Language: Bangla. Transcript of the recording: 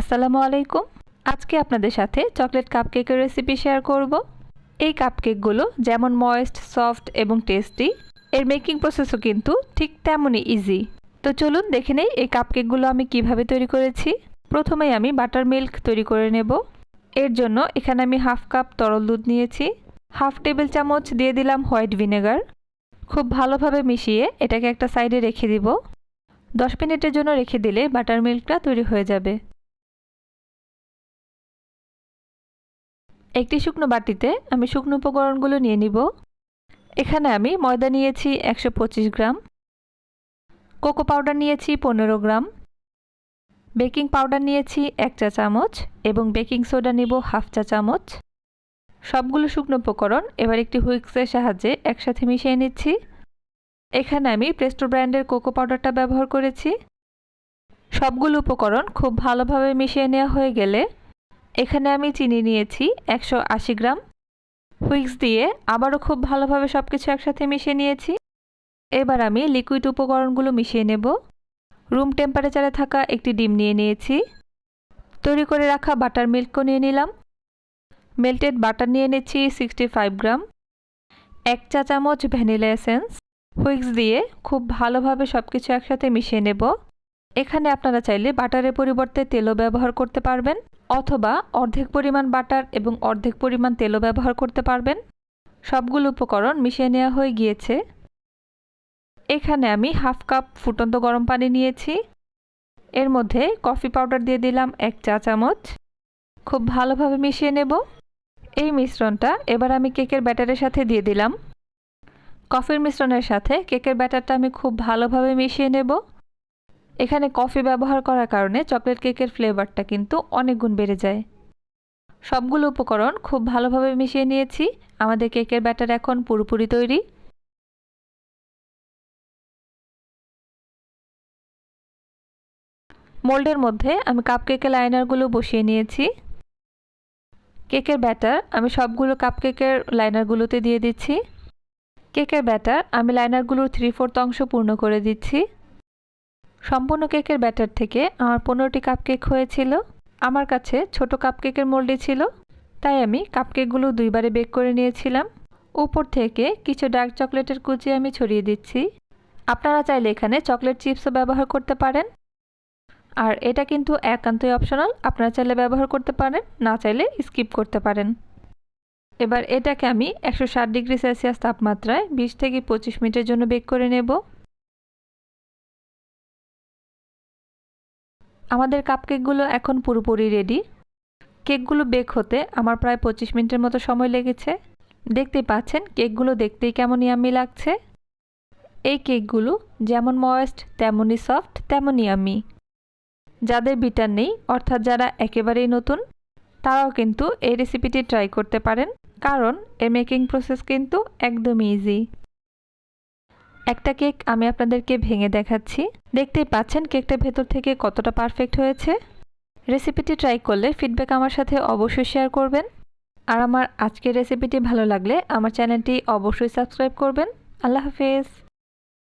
আসসালামু আলাইকুম। আজকে আপনাদের সাথে চকলেট কাপকেকের রেসিপি শেয়ার করব। এই কাপকেকগুলো যেমন ময়েস্ট, সফট এবং টেস্টি, এর মেকিং প্রসেসও কিন্তু ঠিক তেমনই ইজি। তো চলুন দেখে নেই এই কাপকেকগুলো আমি কিভাবে তৈরি করেছি। প্রথমেই আমি বাটার মিল্ক তৈরি করে নেব। এর জন্য এখানে আমি হাফ কাপ তরল দুধ নিয়েছি। হাফ টেবিল চামচ দিয়ে দিলাম হোয়াইট ভিনেগার। খুব ভালোভাবে মিশিয়ে এটাকে একটা সাইডে রেখে দিব। 10 মিনিটের জন্য রেখে দিলে বাটার মিল্কটা তৈরি হয়ে যাবে। একটি শুকনো বাটিতে আমি শুকনো উপকরণগুলো নিয়ে নিব। এখানে আমি ময়দা নিয়েছি 125 গ্রাম, কোকো পাউডার নিয়েছি 15 গ্রাম, বেকিং পাউডার নিয়েছি 1 চা চামচ এবং বেকিং সোডা নিব হাফ চা চামচ। সবগুলো শুকনো উপকরণ এবার একটি হুইস্কের সাহায্যে একসাথে মিশিয়ে নিচ্ছি। এখানে আমি প্রেস্টো ব্র্যান্ডের কোকো পাউডারটা ব্যবহার করেছি। সবগুলো উপকরণ খুব ভালোভাবে মিশিয়ে নেওয়া হয়ে গেলে এখানে আমি চিনি নিয়েছি 180 গ্রাম। হুইস্ক দিয়ে আবারও খুব ভালোভাবে সব কিছু একসাথে মিশিয়ে নিয়েছি। এবার আমি লিকুইড উপকরণগুলো মিশিয়ে নেব। রুম টেম্পারেচারে থাকা একটি ডিম নিয়ে নিয়েছি। তৈরি করে রাখা বাটার মিল্কও নিয়ে নিলাম। মেল্টেড বাটার নিয়ে নিচ্ছি 65 গ্রাম। 1 চা চামচ ভ্যানিলা এসেন্স। হুইস্ক দিয়ে খুব ভালোভাবে সব কিছু একসাথে মিশিয়ে নেব। এখানে আপনারা চাইলে বাটারের পরিবর্তে তেলও ব্যবহার করতে পারবেন, অথবা অর্ধেক পরিমাণ বাটার এবং অর্ধেক পরিমাণ তেলও ব্যবহার করতে পারবেন। সবগুলো উপকরণ মিশিয়ে নেওয়া হয়ে গিয়েছে। এখানে আমি হাফ কাপ ফুটন্ত গরম পানি নিয়েছি। এর মধ্যে কফি পাউডার দিয়ে দিলাম 1 চা চামচ। খুব ভালোভাবে মিশিয়ে নেব। এই মিশ্রণটা এবার আমি কেকের ব্যাটারের সাথে দিয়ে দিলাম। কফির মিশ্রণের সাথে কেকের ব্যাটারটা আমি খুব ভালোভাবে মিশিয়ে নেব। এখানে কফি ব্যবহার করার কারণে চকলেট কেকের ফ্লেভারটা কিন্তু অনেক গুণ বেড়ে যায়। সবগুলো উপকরণ খুব ভালোভাবে মিশিয়ে নিয়েছি। আমাদের কেকের ব্যাটার এখন পুরোপুরি তৈরি। মোল্ডের মধ্যে আমি কাপকেকের লাইনারগুলো বসিয়ে নিয়েছি। কেকের ব্যাটার আমি সবগুলো কাপকেকের লাইনারগুলোতে দিয়ে দিচ্ছি। কেকের ব্যাটার আমি লাইনারগুলোর 3/4 অংশ পূর্ণ করে দিচ্ছি। সম্পূর্ণ কেকের ব্যাটার থেকে আমার 15টি কাপকেক হয়েছিল। আমার কাছে ছোট কাপকেকের মোল্ডই ছিল, তাই আমি কাপকেকগুলো দুইবারে বেক করে নিয়েছিলাম। উপর থেকে কিছু ডার্ক চকলেটের কুচি আমি ছড়িয়ে দিচ্ছি। আপনারা চাইলে এখানে চকলেট চিপসও ব্যবহার করতে পারেন, আর এটা কিন্তু একান্তই অপশনাল। আপনারা চাইলে ব্যবহার করতে পারেন, না চাইলে স্কিপ করতে পারেন। এবার এটাকে আমি 160 ডিগ্রি সেলসিয়াস তাপমাত্রায় 20 থেকে 25 মিনিটের জন্য বেক করে নেব। আমাদের কাপকেকগুলো এখন পুরোপুরি রেডি। কেকগুলো বেক হতে আমার প্রায় 25 মিনিটের মতো সময় লেগেছে। দেখতেই পাচ্ছেন কেকগুলো দেখতেই কেমন ইয়াম্মি লাগছে। এই কেকগুলো যেমন ময়েস্ট, তেমনই সফট, তেমনই ইয়াম্মি। যাদের বিটার নেই, অর্থাৎ যারা একেবারেই নতুন, তারাও কিন্তু এই রেসিপিটি ট্রাই করতে পারেন, কারণ এর মেকিং প্রসেস কিন্তু একদমই ইজি। একটা কেক আমি আপনাদেরকে ভেঙে দেখাচ্ছি। দেখতেই পাচ্ছেন কেকটা ভেতর থেকে কতটা পারফেক্ট হয়েছে। রেসিপিটি ট্রাই করলে ফিডব্যাক আমার সাথে অবশ্যই শেয়ার করবেন। আর আমার আজকের রেসিপিটি ভালো লাগলে আমার চ্যানেলটি অবশ্যই সাবস্ক্রাইব করবেন। আল্লাহ হাফেজ।